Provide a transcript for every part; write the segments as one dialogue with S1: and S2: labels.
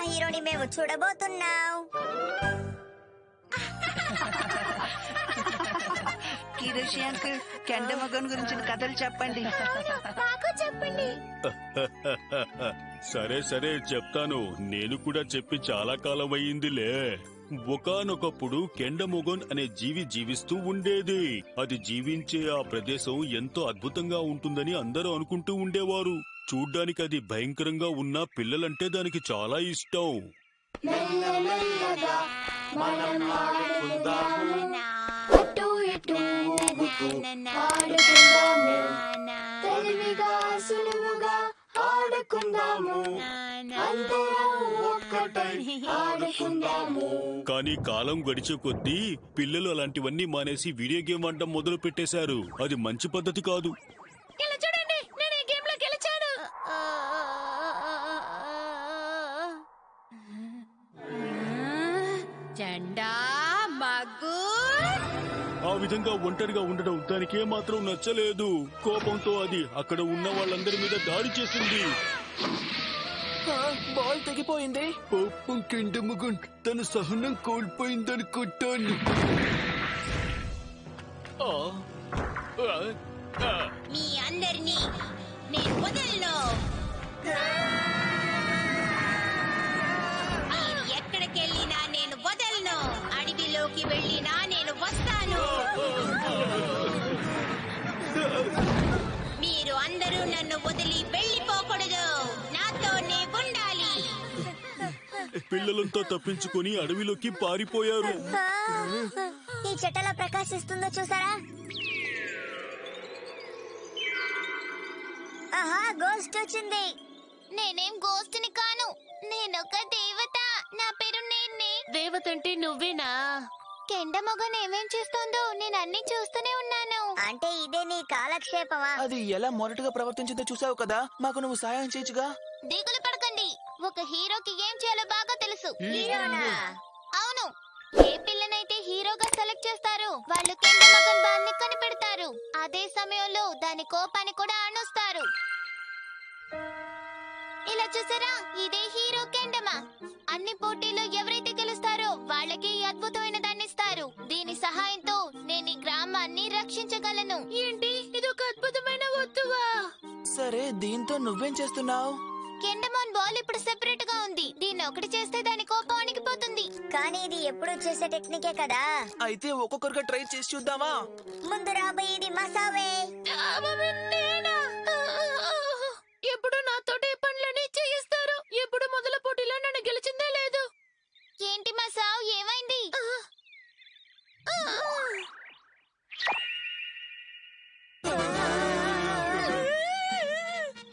S1: హీరోని మేము చూడబోతున్నాం.
S2: కిరోషి అంకుల్, కెండమగన్ గురించిన కథలు చెప్పండి.
S1: చెప్పండి.
S3: సరే సరే చెప్తాను. నేను కూడా చెప్పి చాలా కాలం అయ్యిందిలే. ఒకానొకప్పుడు కెండమొగన్ అనే జీవి జీవిస్తూ ఉండేది. అది జీవించే ఆ ప్రదేశం ఎంతో అద్భుతంగా ఉంటుందని అందరూ అనుకుంటూ ఉండేవారు. చూడ్డానికి అది భయంకరంగా ఉన్న పిల్లలంటే దానికి చాలా ఇష్టం. కానీ కాలం గడిచే కొద్దీ పిల్లలు అలాంటివన్నీ మానేసి వీడియో గేమ్ ఆడడం మొదలు పెట్టేశారు. అది మంచి పద్ధతి కాదు. ఆ విధంగా ఒంటరిగా ఉండడం దానికి ఏమాత్రం నచ్చలేదు. కోపంతో అది అక్కడ ఉన్న వాళ్ళందరి మీద దాడి చేసింది.
S4: బాల్ తెగిపోయింది.
S3: పాపం కెండమగన్ తన సహనం కోల్పోయిందనుకుంటాను.
S1: మీ అందరినీ నేను వదలను. మీరు ఎక్కడికెళ్ళినా నేను వదలను. అడవిలోకి వెళ్ళినా నేను వస్తాను. మీరు అందరూ నన్ను వదిలి వెళ్ళిపోకూడదు. నాతోనే ఉండాలి.
S3: పిల్లలంతా తప్పించుకొని అడవిలోకి పారిపోయారు.
S1: ఈ చెట్టలా ప్రకాశిస్తుందో చూసారా? ఆహా, గోస్ట్ వచ్చింది. నేనేం గోస్ట్ ని కాను. నేనొక దేవత. నా పేరు నేనే.
S5: దేవత అంటే నువ్వేనా?
S1: కెండమొగన్ ఏమేం చేస్తోందో నేను అన్ని చూస్తూనే ఉన్నాను. అంటే ఇదే నీ కాలక్షేపమా?
S4: అది ఎలా మొరటుగా ప్రవర్తించిందో చూసావు కదా. మాకు నువ్వు సాయం చేయొచ్చుగా.
S1: దిగులు పడకండి. ఒక హీరోకి ఏం చేయాలో బాగా తెలుసు.
S5: హీరోనా?
S1: అవును. ఏ పిల్లనైతే హీరోగా సెలెక్ట్ చేస్తారో వాళ్ళు కెండమొగన్ బాల్ని కనిపెడతారు. అదే సమయంలో దాని కోపాన్ని కూడా అణుస్తారు. ఇలా చూసారా, ఇదే హీరో కెండమా. అన్ని పోటీల్లో ఎవరైతే గెలుస్తారో వాళ్ళకి ఈ అద్భుతమైన దాన్ని ఇస్తారు. దీని సహాయంతో నేను ఈ గ్రామాన్ని రక్షించగలను.
S5: ఏంటి ఇది ఒక అద్భుతమైన వస్తువా?
S4: సరే, దీంతో నువ్వేం చేస్తున్నావు?
S1: కెండమాన్ బాల్ ఇప్పుడు సెపరేట్ గా ఉంది. దీన్ని ఒకటి చేస్తే దాని కోపం అణిగిపోతుంది. కానీ ఇది ఎప్పుడు చేసే టెక్నికే కదా.
S4: అయితే ఒక్కొక్కరుగా ట్రై చేసి చూద్దామా?
S1: ముందు రాబోయేది మసావే.
S5: ఎప్పుడు నాతోటి పనులని చేయిస్తారు. ఎప్పుడు మొదల పోటీలో నన్ను గెలిచిందే లేదు.
S1: ఏంటి మసావ్, ఏమైంది?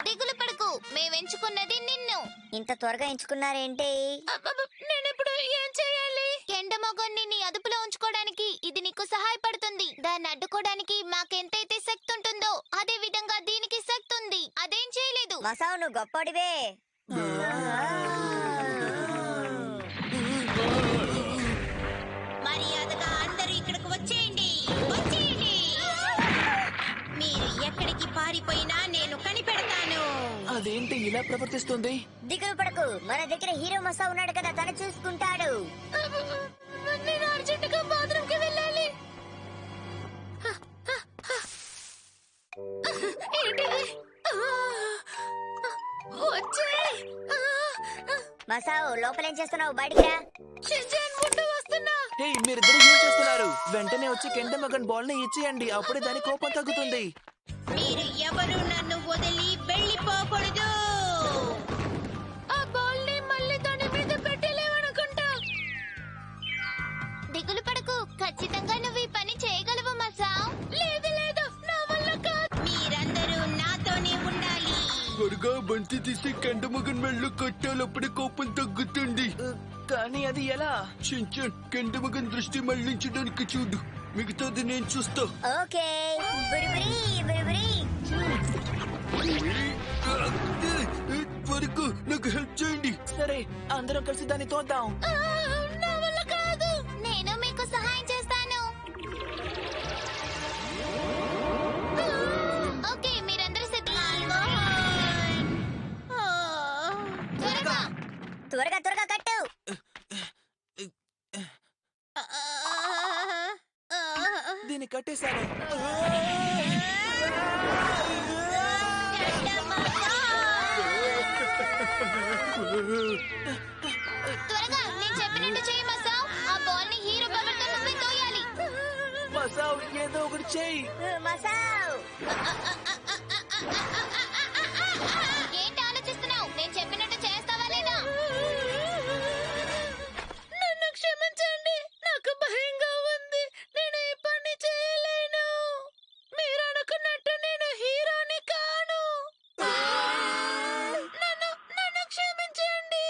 S1: దిగులు పడకు, మేమెంచుకున్నది నిన్ను. ఇంత త్వరగా ఎంచుకున్నారేంటి?
S5: నేనిప్పుడు ఏం చేయాలి?
S1: కెండమొగన్ని నీ అదుపులో ఉంచుకోవడానికి ఇది నీకు సహాయపడుతుంది. దాన్ని అడ్డుకోవడానికి మాకెంతైతే శక్తి ఉంటుందో అదే విధంగా దీనికి శక్తి ఉంది. అదేం చేయలేదు. మసావు, నువ్వు గొప్పడివే. మర్యాదగా అందరూ ఇక్కడికి వచ్చేయండి. వచ్చేయండి. మీరు ఎక్కడికి పారిపోయినా నేను కనిపెడతాను.
S4: అదేంటి ఇలా ప్రవర్తిస్తుంది?
S1: దిగులు పడకు, మన దగ్గర హీరో మసా ఉన్నాడు కదా, తను చూసుకుంటాడు.
S5: నేను అర్జెంటుగా బాత్రూంకి వెళ్ళాలి. ఏంటిది? వచ్చే
S1: మసావు, లోపలేం చేస్తున్నావు? బయటికి రా.
S5: ముందు వస్తున్నా.
S4: హే, మీరిద్దరు ఏం చేస్తున్నారు? వెంటనే వచ్చి కెండమగన్ బాల్ ని ఇచ్చేయండి. అప్పుడే దాని కోపం తగ్గుతుంది.
S1: మీరు ఎవరు నన్ను వదిలి వెళ్ళిపోకూడదు.
S5: ఆ బాల్ ని మళ్ళీ దాని మీద పెట్టలేవనుకుంటా.
S1: దిగులు పడకు, ఖచ్చితంగా నువ్వు ఈ పని చేయగలవు మసావ్.
S5: లేదు లేదు, నా వల్ల కాదు.
S1: మీరందరూ నాతోనే ఉండాలి.
S3: త్వరగా బంతి తీసి కెండమగన్ మెళ్ళు కొట్టాలప్పుడే కోపం తగ్గుతుంది.
S4: కానీ అది ఎలా?
S3: చించన్, కెండమగన్ దృష్టి మళ్లించడానికి చూడు. మిగతాది నేను చూస్తా.
S1: ఓకే. బురిబురి బురిబురి.
S3: త్వరగా నాకు హెల్ప్ చేయండి.
S4: సరే, అందరం కలిసి దాన్ని తోద్దాం.
S1: నా వల్ల కాదు. నేను మీకు సహాయం చేస్తాను. ఓకే, మీరందరూ సిద్ధంగా. త్వరగా. త్వరగా త్వరగా కట్టు.
S4: దీన్ని కట్టేశాను.
S1: త్వరగా నేను చెప్పినట్టు చేయి మసావ్. ఆ బాల్ ని హీరో పవర్ తో నువ్వే తోయాలి.
S4: మసావ్ ఏదో ఒకటి చెయ్యి.
S1: మసావ్ ఏంటి ఆలోచిస్తున్నావు? నేను చెప్పినట్టు చేస్తావా లేదా?
S5: నన్ను క్షమించండి, నాకు భయంగా ఉంది. నేను ఈ పని చేయలేను. మీరు అనుకున్నట్టు నేను హీరోని కాను. నన్ను క్షమించండి.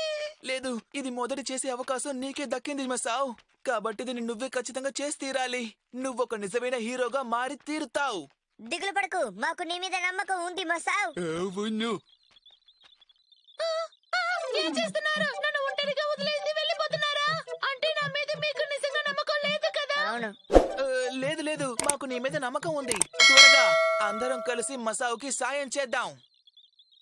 S4: లేదు, ఇది మొదటి చేసే అవకాశం నీకే దక్కింది మసావ్. కాబట్టి దీన్ని నువ్వే ఖచ్చితంగా చేసి తీరాలి. నువ్వొక నిజమైన హీరోగా మారి తీరుతావు.
S1: దిగులు పడకు, మాకు నీ మీద నమ్మకం ఉంది మసావ్.
S3: అవును.
S5: ఏం చేస్తున్నారు? నన్ను ఒంటరిగా వదిలేసి వెళ్ళిపోతున్నారా? అంటే నా మీద మీకు నిజంగా నమ్మకం లేదు కదా?
S1: అవును.
S4: లేదు లేదు, మాకు నీ మీద నమ్మకం ఉంది. త్వరగా అందరం కలిసి మసావ్కి సాయం చేద్దాం.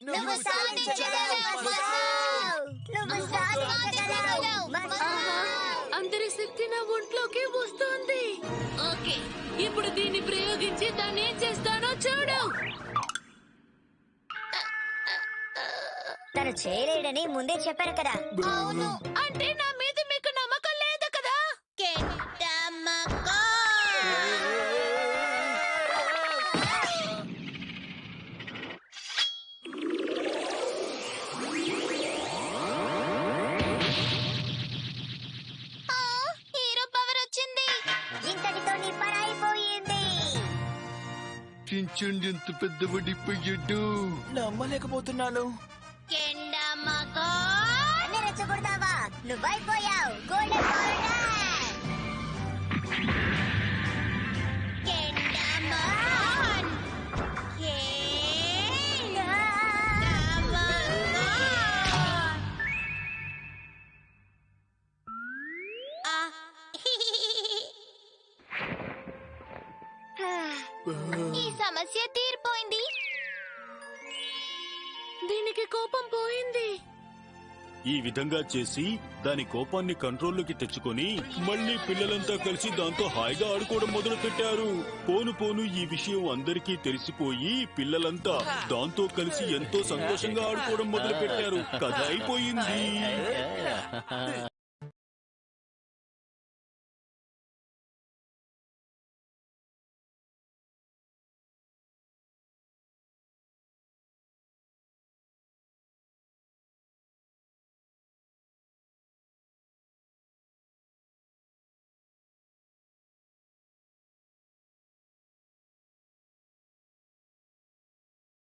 S1: నువ్వు సాధించగలవు మసావ్. నువ్వు సాధించగలవు మసావ్.
S5: అందరి శక్తి నా ఒంట్లోకి వస్తుంది. ఓకే, ఇప్పుడు దీన్ని ప్రయోగించి దాన్ని ఏం చేస్తానో చూడు.
S1: తను చేయలేడని ముందే చెప్పాను కదా. అవును.
S5: అంటే నా మీద మీకు నమ్మకం లేదు కదా?
S1: హీరో పవర్ వచ్చింది. ఇంతటితో నీ పని అయిపోయింది.
S3: చించండి ఎంత పెద్దబడిపోయాడు.
S4: నమ్మలేకపోతున్నాను.
S1: అన్ని రెచ్చగొడతావా? నువ్వైపోయావు గోల్డెన్ పౌడర్. ఈ సమస్య తీరిపోయింది.
S5: దీనికి కోపం పోయింది.
S3: ఈ విధంగా చేసి దాని కోపాన్ని కంట్రోల్లోకి తెచ్చుకొని మళ్ళీ పిల్లలంతా కలిసి దాంతో హాయిగా ఆడుకోవడం మొదలు పెట్టారు. పోను పోను ఈ విషయం అందరికీ తెలిసిపోయి పిల్లలంతా దాంతో కలిసి ఎంతో సంతోషంగా ఆడుకోవడం మొదలు పెట్టారు. కథ అయిపోయింది.